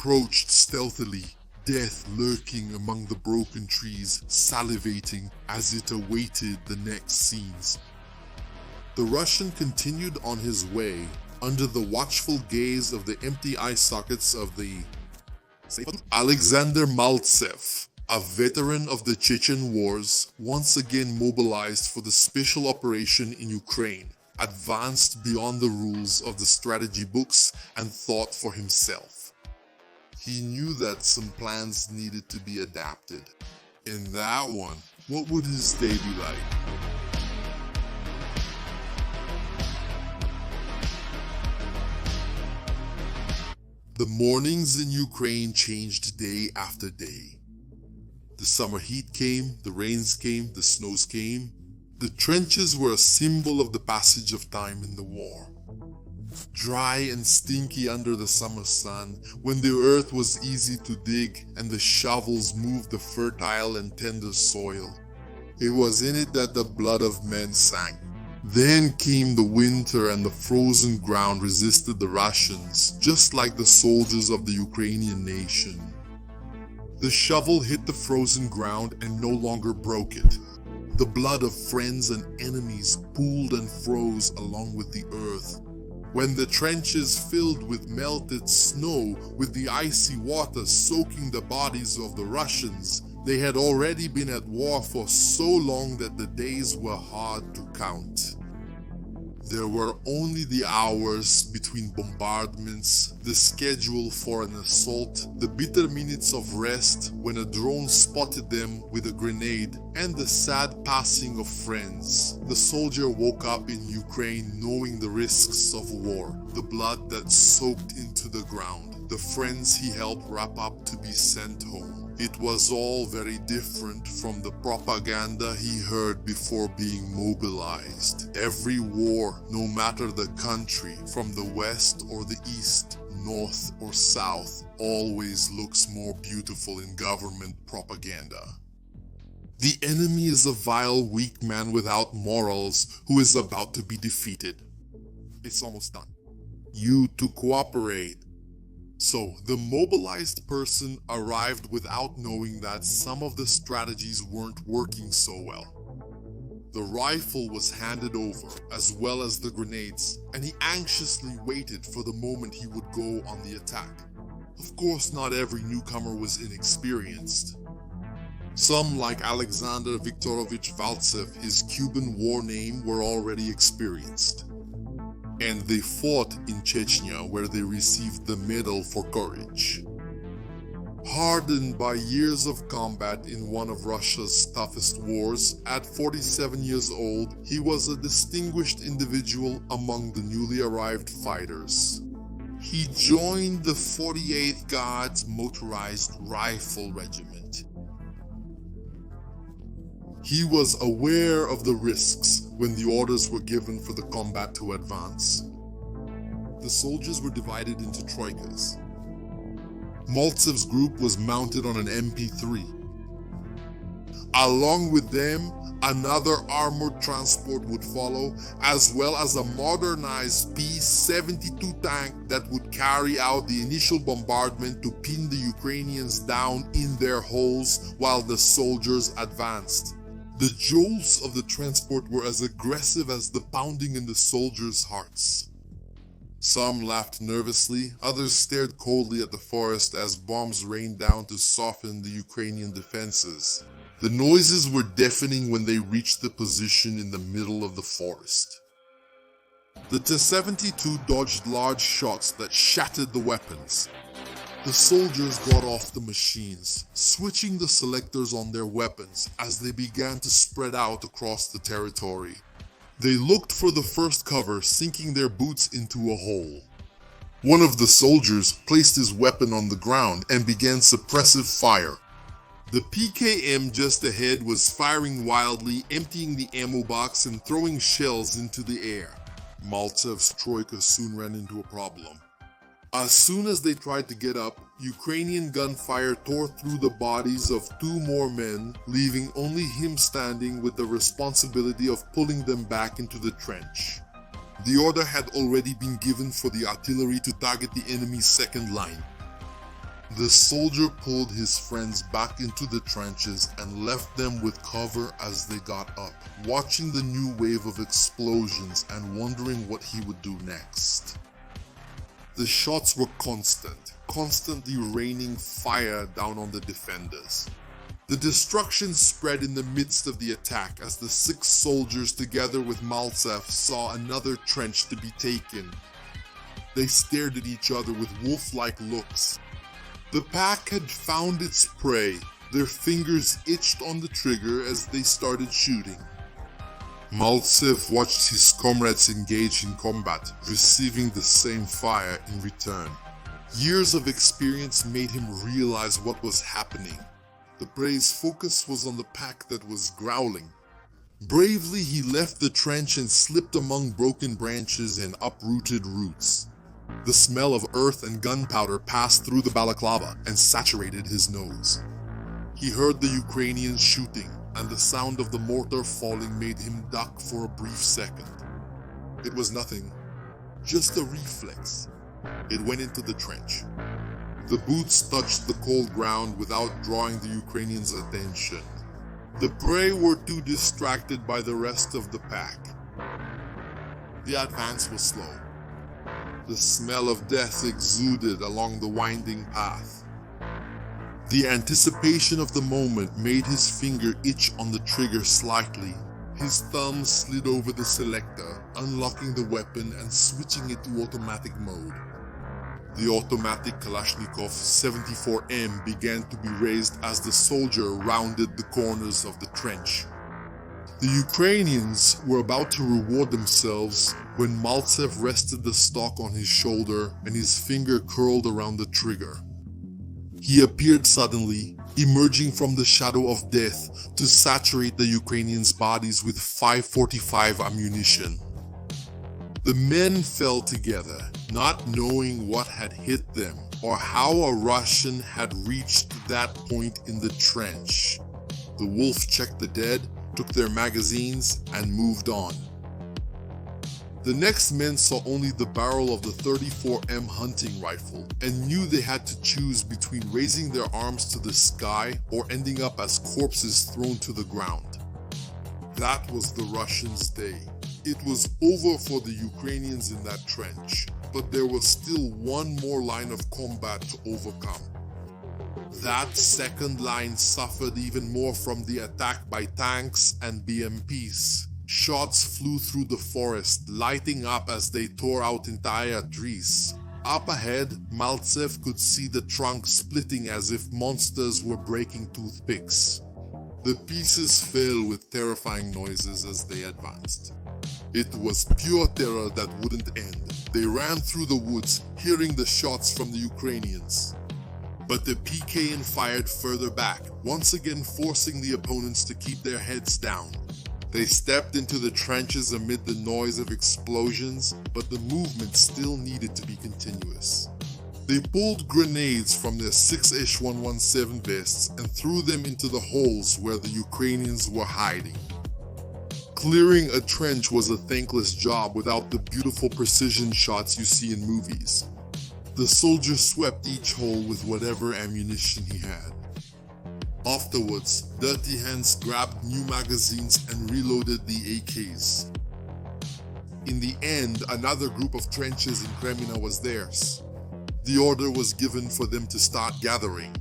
approached stealthily, death lurking among the broken trees, salivating as it awaited the next scenes. The Russian continued on his way, under the watchful gaze of the empty eye sockets of the Alexander Maltsev, a veteran of the Chechen Wars, once again mobilized for the special operation in Ukraine, advanced beyond the rules of the strategy books and thought for himself. He knew that some plans needed to be adapted. In that one, what would his day be like? The mornings in Ukraine changed day after day. The summer heat came, the rains came, the snows came. The trenches were a symbol of the passage of time in the war. Dry and stinky under the summer sun, when the earth was easy to dig and the shovels moved the fertile and tender soil. It was in it that the blood of men sank. Then came the winter and the frozen ground resisted the Russians, just like the soldiers of the Ukrainian nation. The shovel hit the frozen ground and no longer broke it. The blood of friends and enemies pooled and froze along with the earth. When the trenches filled with melted snow, with the icy water soaking the bodies of the Russians, they had already been at war for so long that the days were hard to count. There were only the hours between bombardments, the schedule for an assault, the bitter minutes of rest when a drone spotted them with a grenade, and the sad passing of friends. The soldier woke up in Ukraine knowing the risks of war, the blood that soaked into the ground, the friends he helped wrap up to be sent home. It was all very different from the propaganda he heard before being mobilized. Every war, no matter the country, from the west or the east, north or south, always looks more beautiful in government propaganda. The enemy is a vile, weak man without morals who is about to be defeated. It's almost done. You to cooperate. So, the mobilized person arrived without knowing that some of the strategies weren't working so well. The rifle was handed over, as well as the grenades, and he anxiously waited for the moment he would go on the attack. Of course, not every newcomer was inexperienced. Some, like Alexander Viktorovich Valtsev, his Cuban war name, were already experienced. And they fought in Chechnya, where they received the Medal for Courage. Hardened by years of combat in one of Russia's toughest wars, at 47 years old, he was a distinguished individual among the newly arrived fighters. He joined the 48th Guards Motorized Rifle Regiment. He was aware of the risks when the orders were given for the combat to advance. The soldiers were divided into troikas. Maltsev's group was mounted on an MP3. Along with them, another armored transport would follow, as well as a modernized P-72 tank that would carry out the initial bombardment to pin the Ukrainians down in their holes while the soldiers advanced. The jolts of the transport were as aggressive as the pounding in the soldiers' hearts. Some laughed nervously, others stared coldly at the forest as bombs rained down to soften the Ukrainian defenses. The noises were deafening when they reached the position in the middle of the forest. The T-72 dodged large shots that shattered the weapons. The soldiers got off the machines, switching the selectors on their weapons as they began to spread out across the territory. They looked for the first cover, sinking their boots into a hole. One of the soldiers placed his weapon on the ground and began suppressive fire. The PKM just ahead was firing wildly, emptying the ammo box and throwing shells into the air. Maltsev's troika soon ran into a problem. As soon as they tried to get up, Ukrainian gunfire tore through the bodies of two more men, leaving only him standing with the responsibility of pulling them back into the trench. The order had already been given for the artillery to target the enemy's second line. The soldier pulled his friends back into the trenches and left them with cover as they got up, watching the new wave of explosions and wondering what he would do next. The shots were constant, constantly raining fire down on the defenders. The destruction spread in the midst of the attack as the 6 soldiers together with Maltsev saw another trench to be taken. They stared at each other with wolf-like looks. The pack had found its prey. Their fingers itched on the trigger as they started shooting. Maltsev watched his comrades engage in combat, receiving the same fire in return. Years of experience made him realize what was happening. The prey's focus was on the pack that was growling. Bravely, he left the trench and slipped among broken branches and uprooted roots. The smell of earth and gunpowder passed through the balaclava and saturated his nose. He heard the Ukrainians shooting, and the sound of the mortar falling made him duck for a brief second. It was nothing, just a reflex. It went into the trench. The boots touched the cold ground without drawing the Ukrainians' attention. The prey were too distracted by the rest of the pack. The advance was slow. The smell of death exuded along the winding path. The anticipation of the moment made his finger itch on the trigger slightly. His thumb slid over the selector, unlocking the weapon and switching it to automatic mode. The automatic Kalashnikov 74M began to be raised as the soldier rounded the corners of the trench. The Ukrainians were about to reward themselves when Maltsev rested the stock on his shoulder and his finger curled around the trigger. He appeared suddenly, emerging from the shadow of death to saturate the Ukrainians' bodies with 545 ammunition. The men fell together, not knowing what had hit them or how a Russian had reached that point in the trench. The wolf checked the dead, took their magazines, and moved on. The next men saw only the barrel of the 34M hunting rifle and knew they had to choose between raising their arms to the sky or ending up as corpses thrown to the ground. That was the Russians' day. It was over for the Ukrainians in that trench, but there was still one more line of combat to overcome. That second line suffered even more from the attack by tanks and BMPs. Shots flew through the forest, lighting up as they tore out entire trees. Up ahead, Maltsev could see the trunk splitting as if monsters were breaking toothpicks. The pieces fell with terrifying noises as they advanced. It was pure terror that wouldn't end. They ran through the woods, hearing the shots from the Ukrainians. But the PKN fired further back, once again forcing the opponents to keep their heads down. They stepped into the trenches amid the noise of explosions, but the movement still needed to be continuous. They pulled grenades from their 6-ish 117 vests and threw them into the holes where the Ukrainians were hiding. Clearing a trench was a thankless job without the beautiful precision shots you see in movies. The soldier swept each hole with whatever ammunition he had. Afterwards, dirty hands grabbed new magazines and reloaded the AKs. In the end, another group of trenches in Kremina was theirs. The order was given for them to start gathering.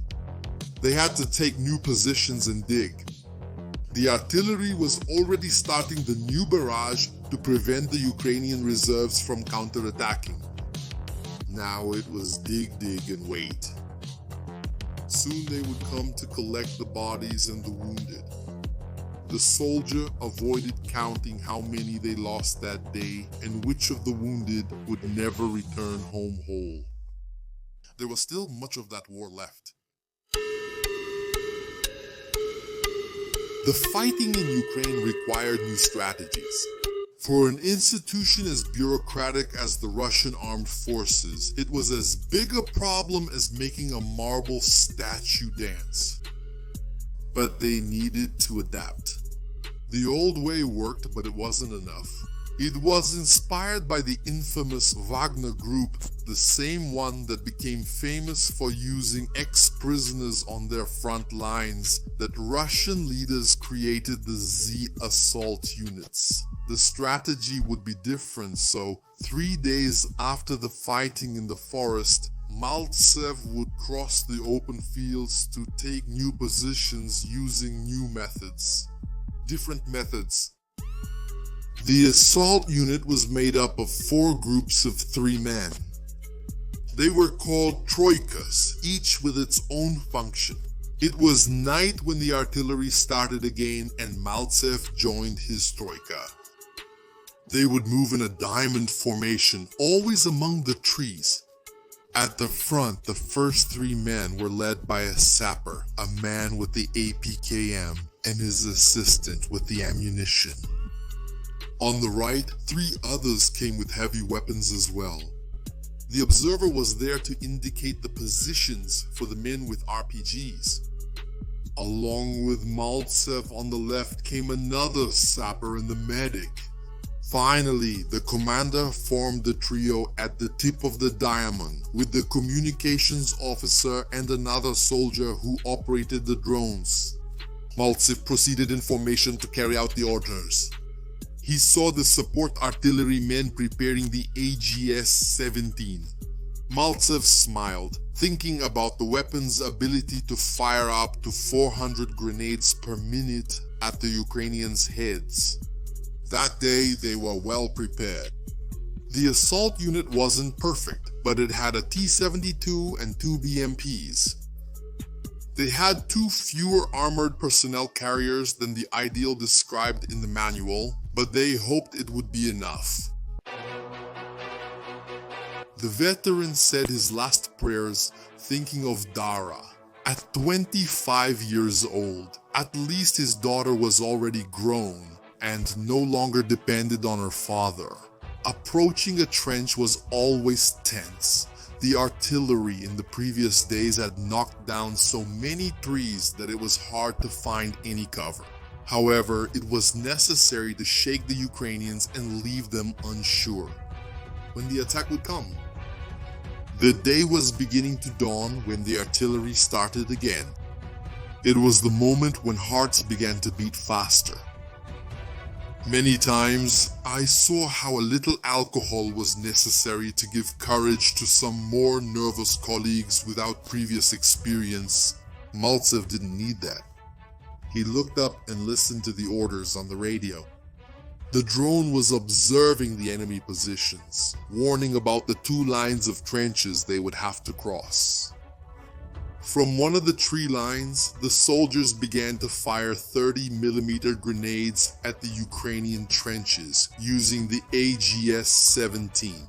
They had to take new positions and dig. The artillery was already starting the new barrage to prevent the Ukrainian reserves from counterattacking. Now it was dig and wait. Soon they would come to collect the bodies and the wounded. The soldier avoided counting how many they lost that day and which of the wounded would never return home whole. There was still much of that war left. The fighting in Ukraine required new strategies. For an institution as bureaucratic as the Russian armed forces, it was as big a problem as making a marble statue dance. But they needed to adapt. The old way worked, but it wasn't enough. It was inspired by the infamous Wagner Group, the same one that became famous for using ex-prisoners on their front lines, that Russian leaders created the Z assault units. The strategy would be different, so 3 days after the fighting in the forest, Maltsev would cross the open fields to take new positions using new methods. Different methods. The assault unit was made up of 4 groups of 3 men. They were called troikas, each with its own function. It was night when the artillery started again and Maltsev joined his troika. They would move in a diamond formation, always among the trees. At the front, the first 3 men were led by a sapper, a man with the APKM, and his assistant with the ammunition. On the right, 3 others came with heavy weapons as well. The observer was there to indicate the positions for the men with RPGs. Along with Maltsev on the left came another sapper and the medic. Finally, the commander formed the trio at the tip of the diamond, with the communications officer and another soldier who operated the drones. Maltsev proceeded in formation to carry out the orders. He saw the support artillery men preparing the AGS-17. Maltsev smiled, thinking about the weapon's ability to fire up to 400 grenades per minute at the Ukrainians' heads. That day, they were well prepared. The assault unit wasn't perfect, but it had a T-72 and 2 BMPs. They had 2 fewer armored personnel carriers than the ideal described in the manual, but they hoped it would be enough. The veteran said his last prayers thinking of Dara. At 25 years old, at least his daughter was already grown and no longer depended on her father. Approaching a trench was always tense. The artillery in the previous days had knocked down so many trees that it was hard to find any cover. However, it was necessary to shake the Ukrainians and leave them unsure when the attack would come. The day was beginning to dawn when the artillery started again. It was the moment when hearts began to beat faster. Many times, I saw how a little alcohol was necessary to give courage to some more nervous colleagues without previous experience. Maltsev didn't need that. He looked up and listened to the orders on the radio. The drone was observing the enemy positions, warning about the 2 lines of trenches they would have to cross. From one of the tree lines, the soldiers began to fire 30mm grenades at the Ukrainian trenches using the AGS-17.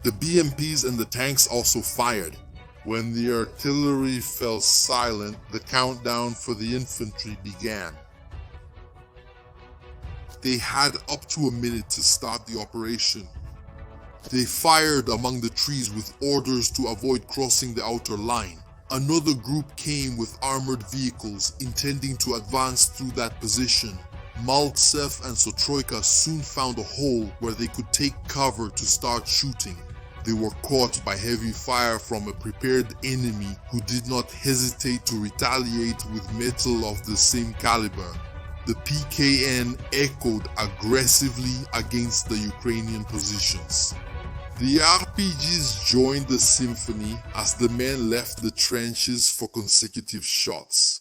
The BMPs and the tanks also fired. When the artillery fell silent, the countdown for the infantry began. They had up to a minute to start the operation. They fired among the trees with orders to avoid crossing the outer line. Another group came with armored vehicles intending to advance through that position. Maltsev and Sotroika soon found a hole where they could take cover to start shooting. They were caught by heavy fire from a prepared enemy who did not hesitate to retaliate with metal of the same caliber. The PKN echoed aggressively against the Ukrainian positions. The RPGs joined the symphony as the men left the trenches for consecutive shots.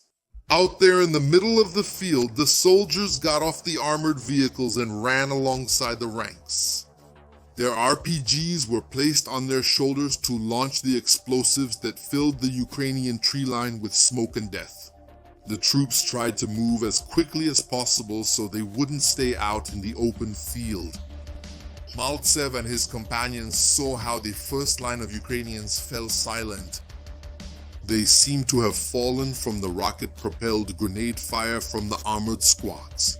Out there in the middle of the field, the soldiers got off the armored vehicles and ran alongside the ranks. Their RPGs were placed on their shoulders to launch the explosives that filled the Ukrainian tree line with smoke and death. The troops tried to move as quickly as possible so they wouldn't stay out in the open field. Maltsev and his companions saw how the first line of Ukrainians fell silent. They seemed to have fallen from the rocket-propelled grenade fire from the armored squads.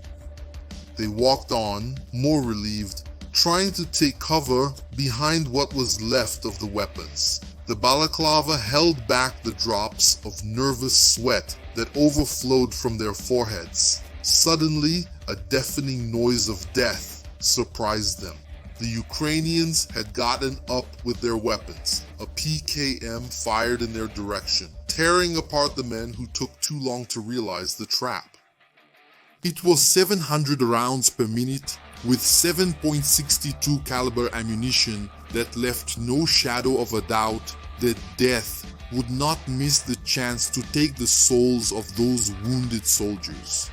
They walked on, more relieved, trying to take cover behind what was left of the weapons. The balaclava held back the drops of nervous sweat that overflowed from their foreheads. Suddenly, a deafening noise of death surprised them. The Ukrainians had gotten up with their weapons, a PKM fired in their direction, tearing apart the men who took too long to realize the trap. It was 700 rounds per minute with 7.62 caliber ammunition that left no shadow of a doubt that death would not miss the chance to take the souls of those wounded soldiers.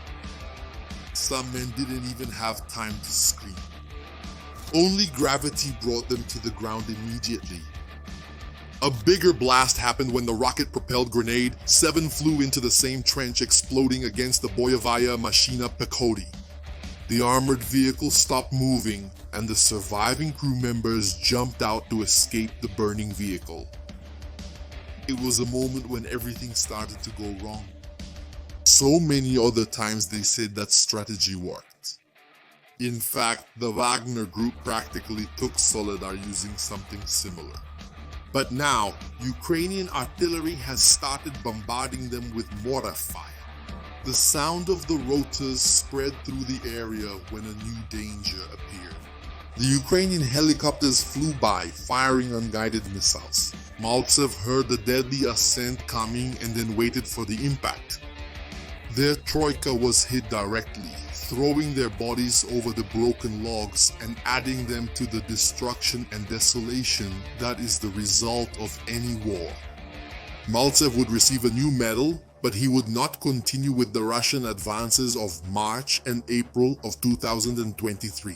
Some men didn't even have time to scream. Only gravity brought them to the ground immediately. A bigger blast happened when the rocket-propelled grenade 7 flew into the same trench, exploding against the Boyovaya Machina Pechoti. The armored vehicle stopped moving, and the surviving crew members jumped out to escape the burning vehicle. It was a moment when everything started to go wrong. So many other times they said that strategy worked. In fact, the Wagner group practically took Soledar using something similar. But now, Ukrainian artillery has started bombarding them with mortar fire. The sound of the rotors spread through the area when a new danger appeared. The Ukrainian helicopters flew by, firing unguided missiles. Maltsev heard the deadly ascent coming and then waited for the impact. Their troika was hit directly, throwing their bodies over the broken logs and adding them to the destruction and desolation that is the result of any war. Maltsev would receive a new medal, but he would not continue with the Russian advances of March and April of 2023.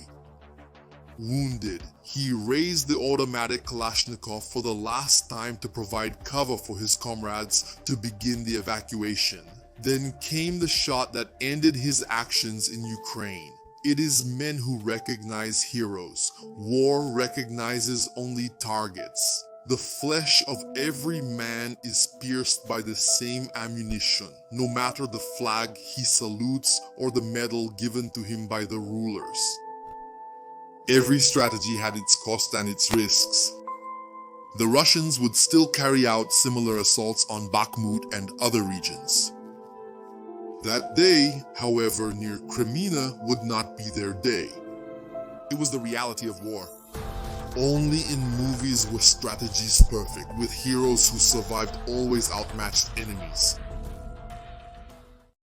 Wounded, he raised the automatic Kalashnikov for the last time to provide cover for his comrades to begin the evacuation. Then came the shot that ended his actions in Ukraine. It is men who recognize heroes. War recognizes only targets. The flesh of every man is pierced by the same ammunition, no matter the flag he salutes or the medal given to him by the rulers. Every strategy had its cost and its risks. The Russians would still carry out similar assaults on Bakhmut and other regions. That day, however, near Crimea would not be their day. It was the reality of war. Only in movies were strategies perfect, with heroes who survived always outmatched enemies.